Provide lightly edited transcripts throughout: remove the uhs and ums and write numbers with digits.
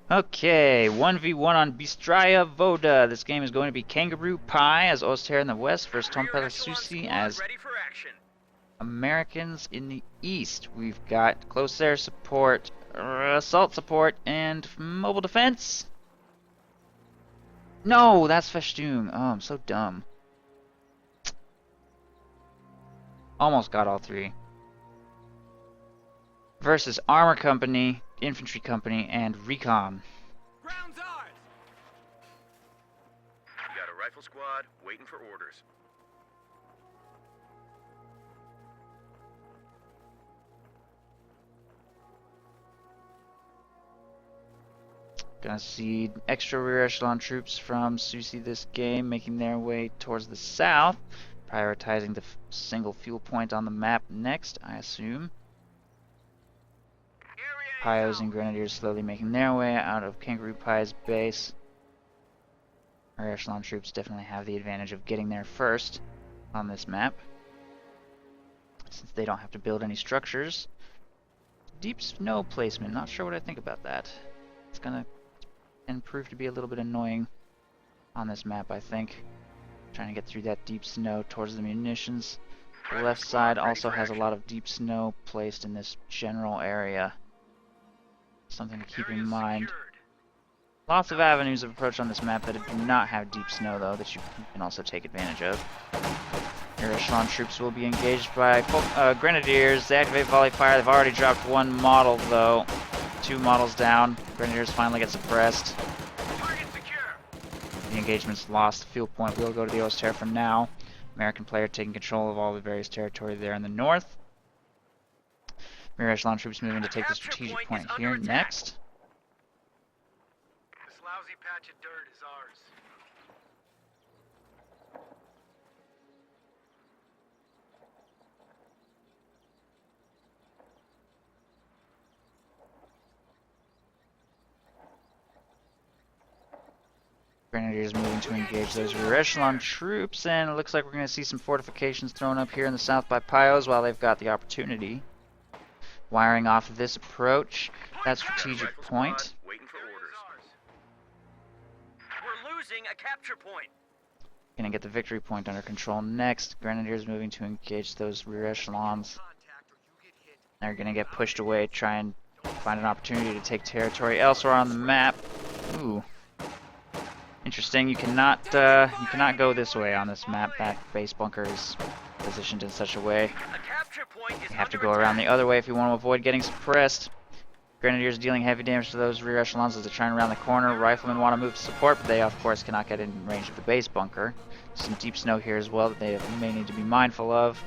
Okay, 1v1 on Bystraya Voda. This game is going to be Kangaroo Pie as Oster in the west versus Tomppelisusi as Americans in the east. We've got close air support, assault support, and mobile defense. No, that's Festoon. Oh, I'm so dumb. Almost got all three. Versus Armor Company, Infantry Company, and Recon. Ground's ours. We got a rifle squad waiting for orders. Gonna see extra rear echelon troops from Susi this game making their way towards the south, prioritizing the single fuel point on the map next, I assume. Pios and Grenadiers slowly making their way out of Kangaroo Pie's base. Our echelon troops definitely have the advantage of getting there first on this map, since they don't have to build any structures. Deep snow placement, not sure what I think about that. It's gonna prove to be a little bit annoying on this map, I think. Trying to get through that deep snow towards the munitions. The left side also has a lot of deep snow placed in this general area. Something to keep in mind. Lots of avenues of approach on this map that do not have deep snow, though, that you can also take advantage of. Your echelon troops will be engaged by Grenadiers. They activate volley fire. They've already dropped one model, though. 2 models down. Grenadiers finally get suppressed. The engagement's lost. The field point will go to the Oster for now. American player taking control of all the various territory there in the north. Rear echelon troops moving to take the strategic point here next. This lousy patch of dirt is ours. Grenadiers moving to engage those rear echelon troops, and it looks like we're going to see some fortifications thrown up here in the south by Pios while they've got the opportunity. Wiring off of this approach, that strategic point. Waiting for orders. We're losing a capture point. Gonna get the victory point under control next. Grenadiers moving to engage those rear echelons. They're gonna get pushed away, try and find an opportunity to take territory elsewhere on the map. Ooh. Interesting, you cannot go this way on this map. That base bunker is positioned in such a way. You have to go around the other way if you want to avoid getting suppressed. Grenadiers dealing heavy damage to those rear echelons as they're trying around the corner. Riflemen want to move to support, but they of course cannot get in range of the base bunker. Some deep snow here as well that they may need to be mindful of.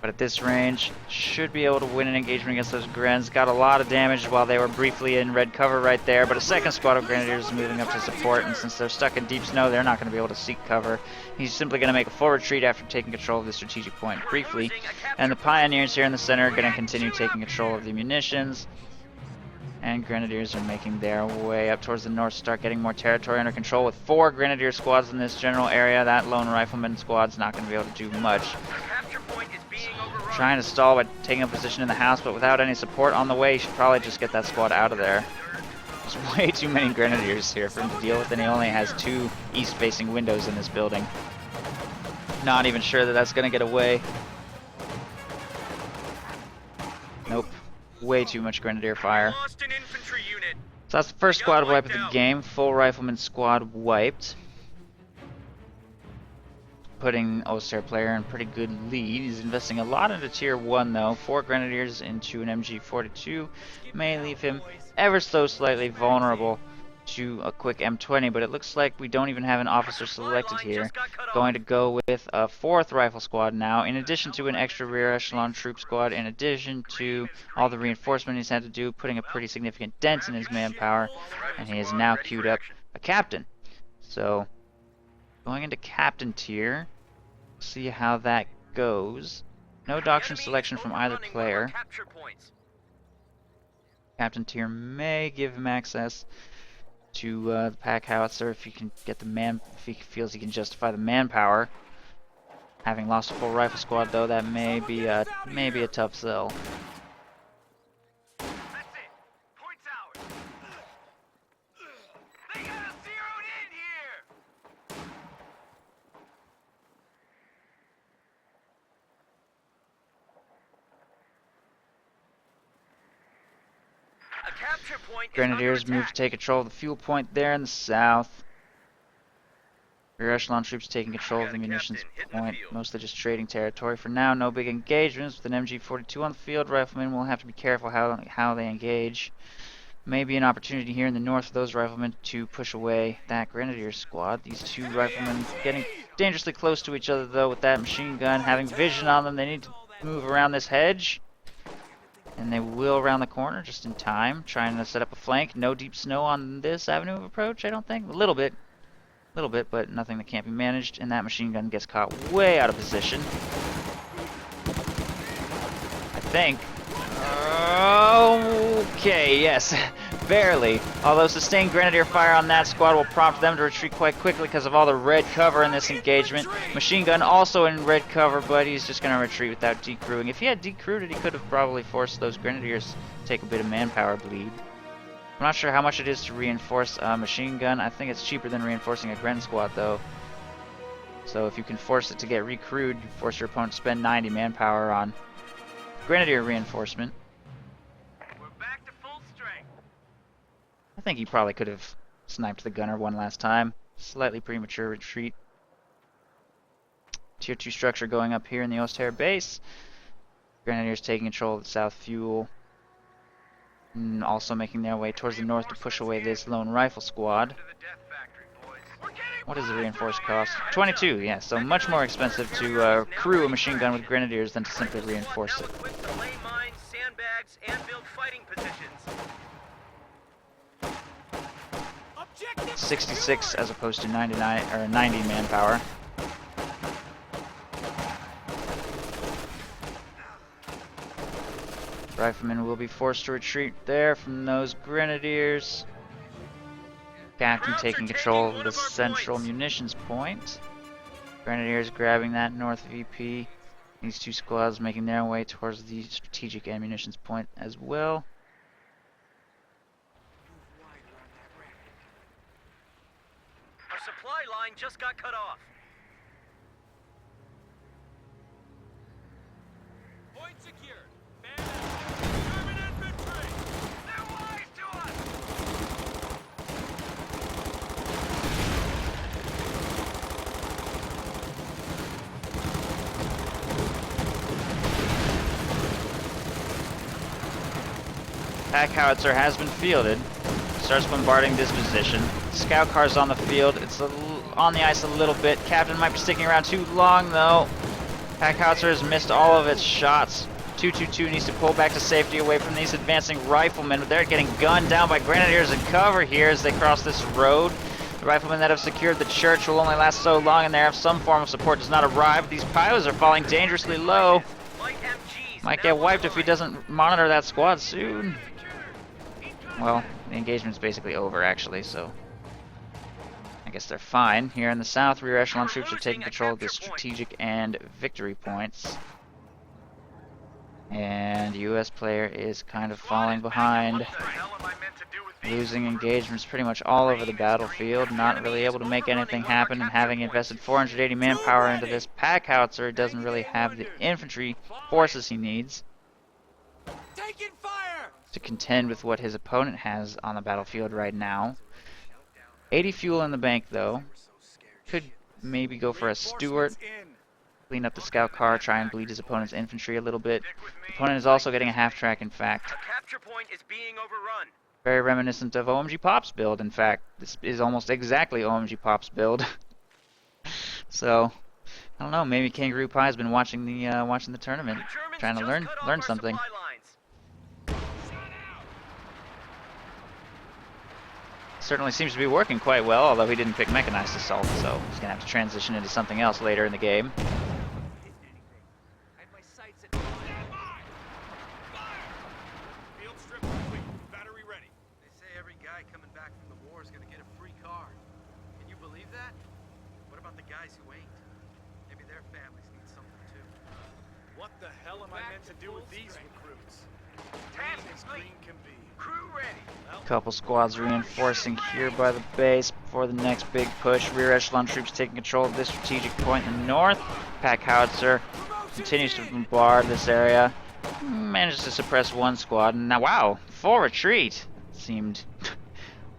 But at this range, should be able to win an engagement against those Grens. Got a lot of damage while they were briefly in red cover right there, but a second squad of Grenadiers is moving up to support, and since they're stuck in deep snow, they're not going to be able to seek cover. He's simply going to make a full retreat after taking control of the strategic point briefly, and the Pioneers here in the center are going to continue taking control of the munitions. And Grenadiers are making their way up towards the north, start getting more territory under control with 4 Grenadier squads in this general area. That lone Rifleman squad's not going to be able to do much. Trying to stall by taking a position in the house, but without any support on the way, you should probably just get that squad out of there. There's way too many Grenadiers here for him to deal with, and he only has 2 east-facing windows in this building. Not even sure that that's going to get away. Nope. Way too much Grenadier fire. So that's the first squad wipe of the game. Full Rifleman squad wiped. Putting Oster player in pretty good lead. He's investing a lot into tier 1 though. 4 Grenadiers into an MG42 may leave him ever so slightly vulnerable to a quick M20, but it looks like we don't even have an officer selected here. Going to go with a 4th rifle squad now, in addition to an extra rear echelon troop squad, in addition to all the reinforcement he's had to do, putting a pretty significant dent in his manpower, and he has now queued up a captain. So going into captain tier, see how that goes. No doctrine selection from either player. Captain tier may give him access to the pack howitzer if he can get the if he feels he can justify the manpower. Having lost a full rifle squad though, that may be a tough sell. capture point is Grenadiers under move to attack. take control of the fuel point there in the south. Rear echelon troops taking control of the munitions point, mostly just trading territory. For now, no big engagements. With an MG-42 on the field, riflemen will have to be careful how they engage. Maybe an opportunity here in the north for those riflemen to push away that grenadier squad. These two riflemen getting dangerously close to each other though with that machine gun, having vision on them. They need to move around this hedge. And they will around the corner just in time, trying to set up a flank. No deep snow on this avenue of approach, I don't think. A little bit, but nothing that can't be managed. And that machine gun gets caught way out of position. I think. Okay, yes, barely. Although sustained grenadier fire on that squad will prompt them to retreat quite quickly because of all the red cover in this engagement. Machine gun also in red cover, but he's just going to retreat without decrewing. If he had decrewed it, he could have probably forced those grenadiers to take a bit of manpower bleed. I'm not sure how much it is to reinforce a machine gun. I think it's cheaper than reinforcing a Gren squad, though. So if you can force it to get recrewed, you force your opponent to spend 90 manpower on grenadier reinforcement. We're back to full strength. I think he probably could have sniped the gunner one last time. Slightly premature retreat. Tier 2 structure going up here in the Oster base. Grenadiers taking control of the south fuel. And also making their way towards the north to push away this lone rifle squad. What is the reinforced cost? 22, yeah, so much more expensive to crew a machine gun with grenadiers than to simply reinforce it. 66 as opposed to 99 or 90 manpower. Riflemen will be forced to retreat there from those grenadiers. Captain taking control of the central munitions point. Grenadiers grabbing that north VP. These two squads making their way towards the strategic ammunitions point as well. Our supply line just got cut off. Point secured. German infantry! They're wise to us! Pack howitzer has been fielded. Starts bombarding this position. Scout car's on the field. It's on the ice a little bit. Captain might be sticking around too long though. Pack howitzer has missed all of its shots. 222 needs to pull back to safety away from these advancing riflemen. They're getting gunned down by grenadiers in cover here as they cross this road. The riflemen that have secured the church will only last so long, and there if some form of support does not arrive. These pilots are falling dangerously low. Might get wiped if he doesn't monitor that squad soon. Well, the engagement's basically over actually, so I guess they're fine. Here in the south, rear echelon troops are taking control of the strategic and victory points. And the US player is kind of falling behind, losing engagements pretty much all over the battlefield, not really able to make anything happen, and having invested 480 manpower into this pack howitzer, doesn't really have the infantry forces he needs to contend with what his opponent has on the battlefield right now. 80 fuel in the bank though. Could maybe go for a Stuart. Clean up the scout car, try and bleed his opponent's infantry a little bit. The opponent is also getting a half-track, in fact. Capture point is being overrun. Very reminiscent of OMG Pop's build, in fact. This is almost exactly OMG Pop's build. So, I don't know, maybe Kangaroo Pie has been watching the tournament, trying to learn something. Certainly seems to be working quite well, although he didn't pick mechanized assault, so he's gonna have to transition into something else later in the game. What the hell am I meant to do with these recruits? Task green can be. Crew ready. Couple squads reinforcing here by the base before the next big push. Rear echelon troops taking control of this strategic point in the north. Pack howitzer continues to bombard this area. Manages to suppress one squad, and now wow, full retreat. seemed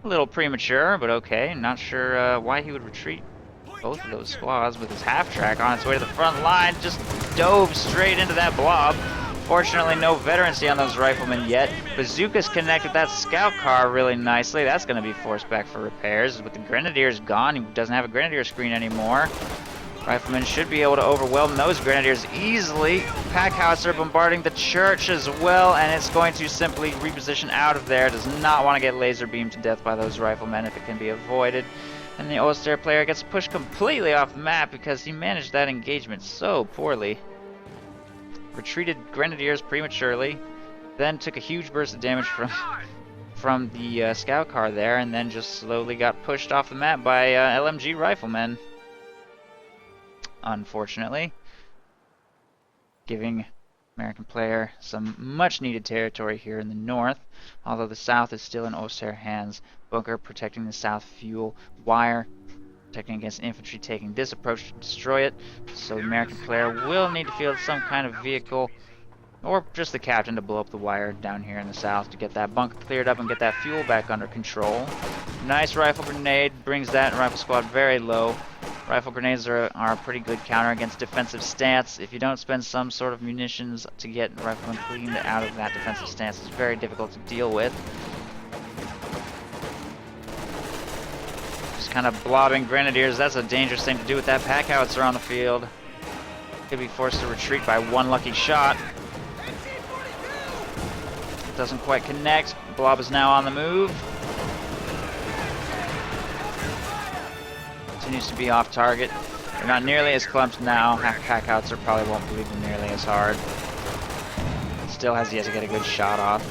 a little premature, but okay. Not sure why he would retreat both of those squads with his half-track on its way to the front line. Just dove straight into that blob. Fortunately, no veterancy on those riflemen yet. Bazookas connect with that scout car really nicely. That's going to be forced back for repairs. With the Grenadiers gone, he doesn't have a Grenadier screen anymore. Riflemen should be able to overwhelm those Grenadiers easily. Pack howitzer bombarding the church as well, and it's going to simply reposition out of there. Does not want to get laser beamed to death by those riflemen if it can be avoided. And the Ulster player gets pushed completely off the map because he managed that engagement so poorly. Retreated Grenadiers prematurely, then took a huge burst of damage from the scout car there, and then just slowly got pushed off the map by LMG riflemen. Unfortunately, giving American player some much needed territory here in the north, although the south is still in Ulster hands. Bunker protecting the south fuel wire, protecting against infantry taking this approach to destroy it. So the American player will need to field some kind of vehicle, or just the captain, to blow up the wire down here in the south to get that bunker cleared up and get that fuel back under control. Nice rifle grenade brings that rifle squad very low. Rifle grenades are a pretty good counter against defensive stance. If you don't spend some sort of munitions to get riflemen cleaned out of that defensive stance, it's very difficult to deal with. Just kind of blobbing Grenadiers, that's a dangerous thing to do with that pack howitzer on the field. Could be forced to retreat by one lucky shot. Doesn't quite connect. Blob is now on the move. Continues to be off target. They're not nearly as clumped now. Half pack howitzer probably won't bleed them nearly as hard. Still has yet to get a good shot off.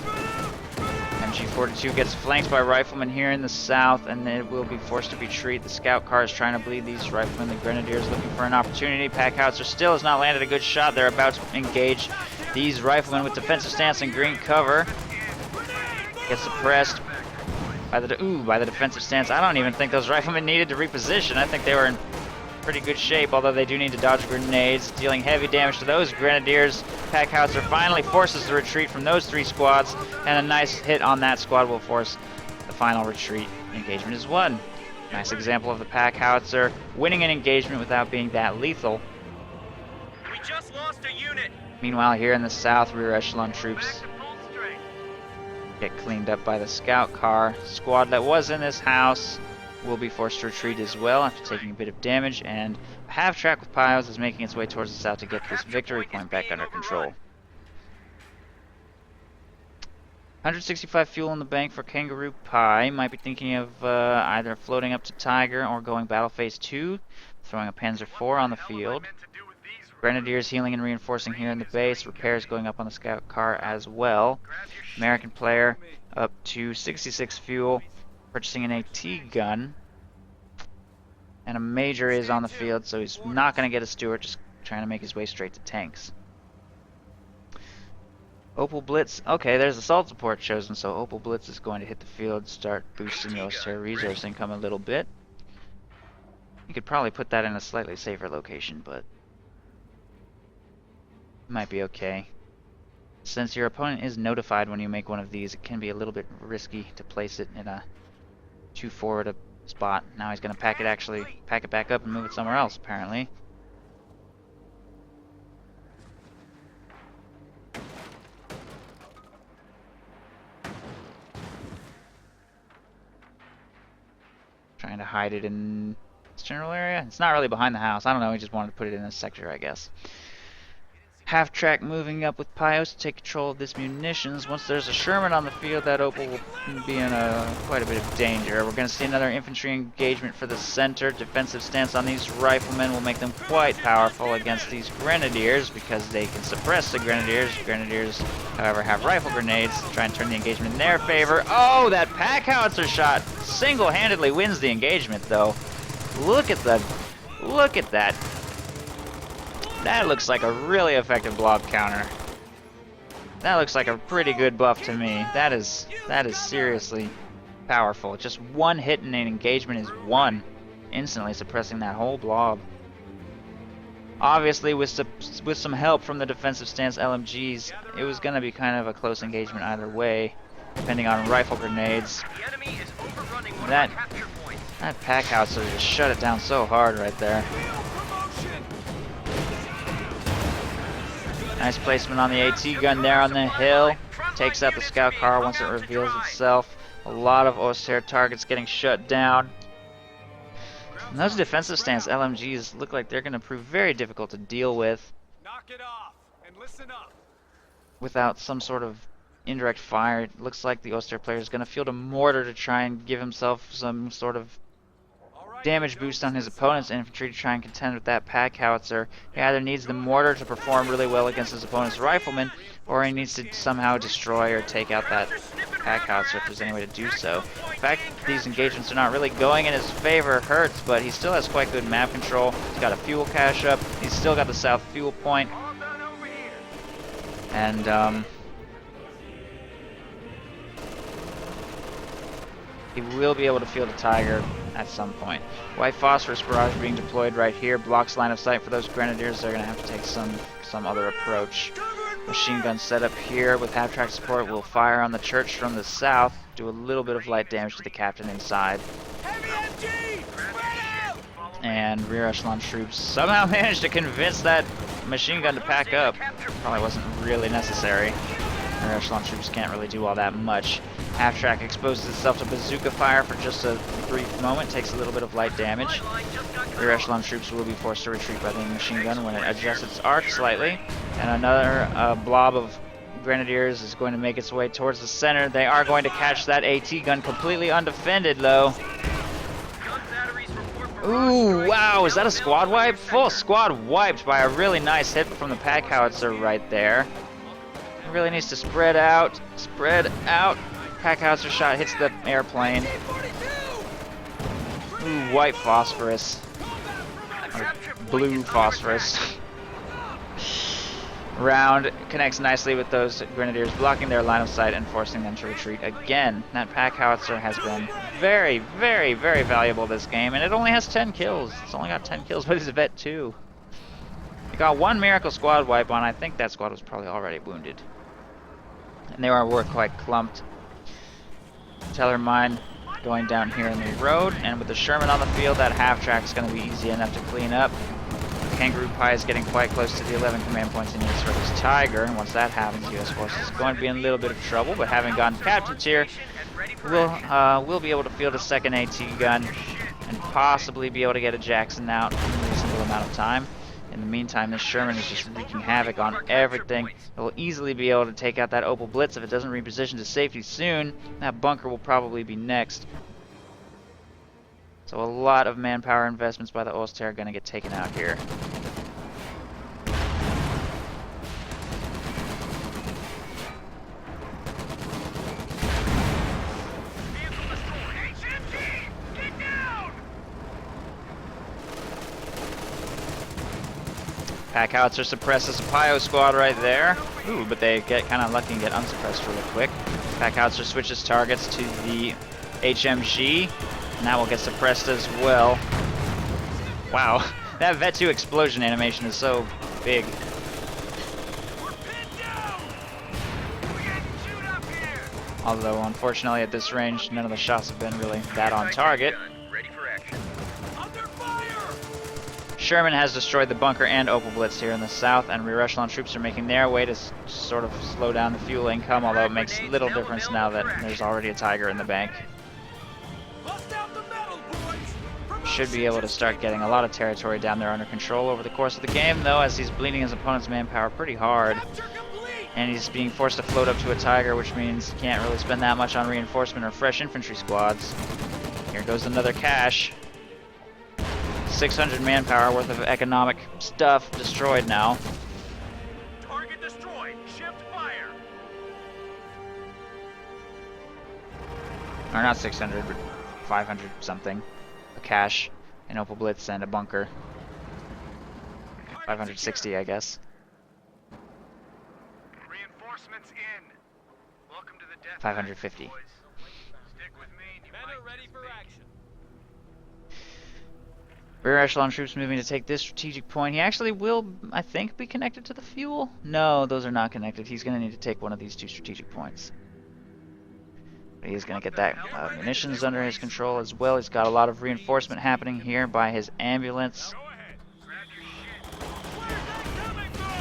MG42 gets flanked by riflemen here in the south, and it will be forced to retreat. The scout car is trying to bleed these riflemen. The Grenadiers looking for an opportunity. Pack howitzer still has not landed a good shot. They're about to engage these riflemen with defensive stance and green cover. Gets suppressed by the defensive stance. I don't even think those riflemen needed to reposition. I think they were in pretty good shape, although they do need to dodge grenades, dealing heavy damage to those Grenadiers. Pack howitzer finally forces the retreat from those three squads, and a nice hit on that squad will force the final retreat. Engagement is won. Nice example of the pack howitzer winning an engagement without being that lethal. We just lost a unit. Meanwhile, here in the south, rear echelon troops get cleaned up by the scout car. Squad that was in this house will be forced to retreat as well after taking a bit of damage, and a half-track with Pios is making its way towards the south to get this victory point back under control. 165 fuel in the bank for Kangaroo Pie. Might be thinking of either floating up to Tiger or going battle phase 2, throwing a Panzer IV on the field. Grenadiers healing and reinforcing here in the base. Repairs going up on the scout car as well. American player up to 66 fuel, purchasing an AT gun. And a major is on the field, so he's not going to get a Stuart, just trying to make his way straight to tanks. Opal Blitz. Okay, there's assault support chosen, so Opal Blitz is going to hit the field, start boosting the Ulster resource income a little bit. You could probably put that in a slightly safer location, but might be okay. Since your opponent is notified when you make one of these, it can be a little bit risky to place it in a too forward a spot. Now he's going to pack it back up and move it somewhere else, apparently. Trying to hide it in this general area. It's not really behind the house. I don't know, he just wanted to put it in this sector, I guess. Half-track moving up with Pios to take control of this munitions. Once there's a Sherman on the field, that Opal will be in quite a bit of danger. We're going to see another infantry engagement for the center. Defensive stance on these riflemen will make them quite powerful against these Grenadiers because they can suppress the Grenadiers. Grenadiers, however, have rifle grenades to try and turn the engagement in their favor. Oh, that pack howitzer shot single-handedly wins the engagement, though. Look at that. That looks like a really effective blob counter. That looks like a pretty good buff to me. That is seriously powerful. Just one hit in an engagement is won, instantly suppressing that whole blob. Obviously, with some help from the defensive stance LMGs, it was going to be kind of a close engagement either way. depending on rifle grenades. The enemy is overrunning one That- of our capture points. That pack house just shut it down so hard right there. Nice placement on the AT gun there on the hill. Takes out the scout car once it reveals itself. A lot of Oster targets getting shut down. And those defensive stance LMGs look like they're going to prove very difficult to deal with Knock it off and listen up. without some sort of indirect fire. It looks like the Oster player is going to field a mortar to try and give himself some sort of All right, damage boost on his opponent's infantry to try and contend with that pack howitzer. He either needs the mortar to perform really well against his opponent's riflemen, or he needs to somehow destroy or take out that pack howitzer if there's any way to do so. The fact that these engagements are not really going in his favor hurts, but he still has quite good map control. He's got a fuel cache up. He's still got the south fuel point. All done over here. And he will be able to field a Tiger at some point. White phosphorus barrage being deployed right here, blocks line of sight for those grenadiers. They're going to have to take some other approach. Machine gun setup here with half-track support will fire on the church from the south, do a little bit of light damage to the captain inside. And rear echelon troops somehow managed to convince that machine gun to pack up. Probably wasn't really necessary. Rear echelon troops can't really do all that much. Half-track exposes itself to bazooka fire for just a brief moment, takes a little bit of light damage. Rear echelon troops will be forced to retreat by the machine gun when it adjusts its arc slightly. And another blob of grenadiers is going to make its way towards the center. They are going to catch that AT gun completely undefended though. Ooh, wow, is that a squad wipe? Full squad wiped by a really nice hit from the pack howitzer right there. It really needs to spread out, Pack howitzer shot hits the airplane. Ooh, white phosphorus. Or blue phosphorus. Round connects nicely with those grenadiers, blocking their line of sight and forcing them to retreat again. That pack howitzer has been very, very, very valuable this game, and it only has 10 kills. It's only got 10 kills, but it's a vet too. It got one miracle squad wipe on. I think that squad was probably already wounded. And they were quite clumped. Tellermine going down here in the road, and with the Sherman on the field, that half-track is going to be easy enough to clean up. Kangaroo Pie is getting quite close to the 11 command points he needs for his Tiger, and once that happens, U.S. Forces is going to be in a little bit of trouble, but having gone captain tier, we'll be able to field a second AT gun and possibly be able to get a Jackson out in a reasonable amount of time. In the meantime, this Sherman is just wreaking havoc on everything. It will easily be able to take out that Opel Blitz if it doesn't reposition to safety soon. That bunker will probably be next. So a lot of manpower investments by the Oster are going to get taken out here. Pack howitzer suppresses a Pio squad right there. Ooh, but they get kind of lucky and get unsuppressed really quick. Pack howitzer switches targets to the HMG, and that will get suppressed as well. Wow, that Vet 2 explosion animation is so big. Although, unfortunately, at this range, none of the shots have been really that on target. Sherman has destroyed the bunker and Opel Blitz here in the south, and rear echelon troops are making their way to sort of slow down the fuel income, although it makes little difference now that there's already a Tiger in the bank. Should be able to start getting a lot of territory down there under control over the course of the game, though, as he's bleeding his opponent's manpower pretty hard. And he's being forced to float up to a Tiger, which means he can't really spend that much on reinforcement or fresh infantry squads. Here goes another cache. 600 manpower worth of economic stuff destroyed now. Target destroyed. Shift fire. Or not 600, but 500 something. A cache, an Opel Blitz, and a bunker. 560, I guess. Reinforcements in. Welcome to the death 550. match, boys. Stick with me and you Men might are ready just for make it. action. Rear echelon troops moving to take this strategic point. He actually will, I think, be connected to the fuel. No, those are not connected. He's going to need to take one of these two strategic points. He's going to get that munitions under his control as well. He's got a lot of reinforcement happening here by his ambulance.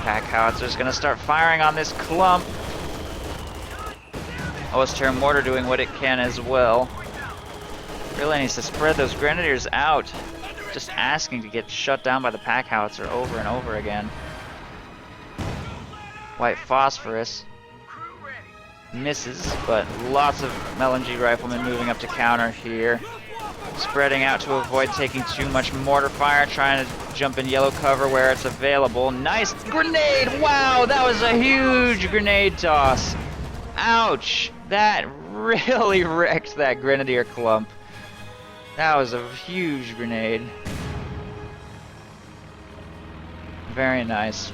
Pack howitzer's going to start firing on this clump. OSTER mortar doing what it can as well. Really needs to spread those grenadiers out. Just asking to get shut down by the pack howitzer over and over again. White phosphorus misses, but lots of LNG riflemen moving up to counter here. Spreading out to avoid taking too much mortar fire, trying to jump in yellow cover where it's available. Nice grenade! Wow, that was a huge grenade toss. Ouch! That really wrecked that grenadier clump. That was a huge grenade. Very nice.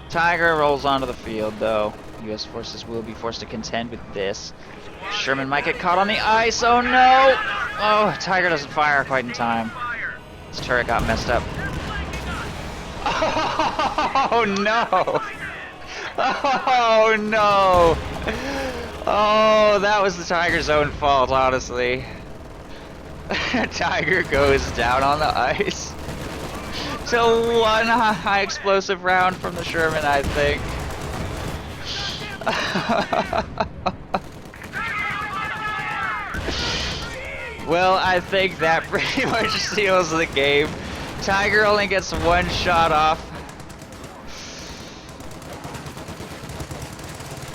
Tiger rolls onto the field, though. U.S. forces will be forced to contend with this. Sherman might get caught on the ice. Oh no! Oh, Tiger doesn't fire quite in time. His turret got messed up. Oh no! Oh no! Oh, that was the Tiger's own fault, honestly. Tiger goes down on the ice. To one high explosive round from the Sherman, I think. Well, I think that pretty much seals the game. Tiger only gets one shot off.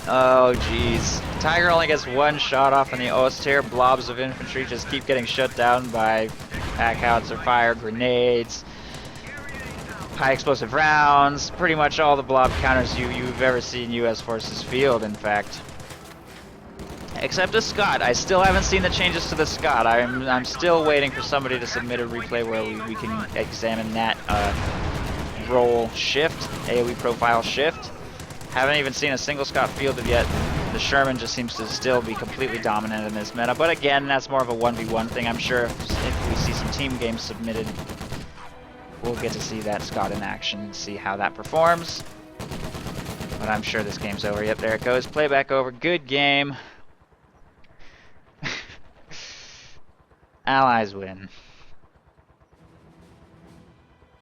Oh, jeez. Tiger only gets one shot off, and the OSTER blobs of infantry just keep getting shut down by pack howitzer fire, grenades, high explosive rounds, pretty much all the blob counters you've ever seen U.S. forces field, in fact. Except a Scott. I still haven't seen the changes to the Scott. I'm still waiting for somebody to submit a replay where we can examine that roll shift, AoE profile shift. Haven't even seen a single Scott fielded yet. The Sherman just seems to still be completely dominant in this meta. But again, that's more of a 1v1 thing. I'm sure if we see some team games submitted, we'll get to see that Scott in action and see how that performs. But I'm sure this game's over. Yep, there it goes. Playback over. Good game. Allies win.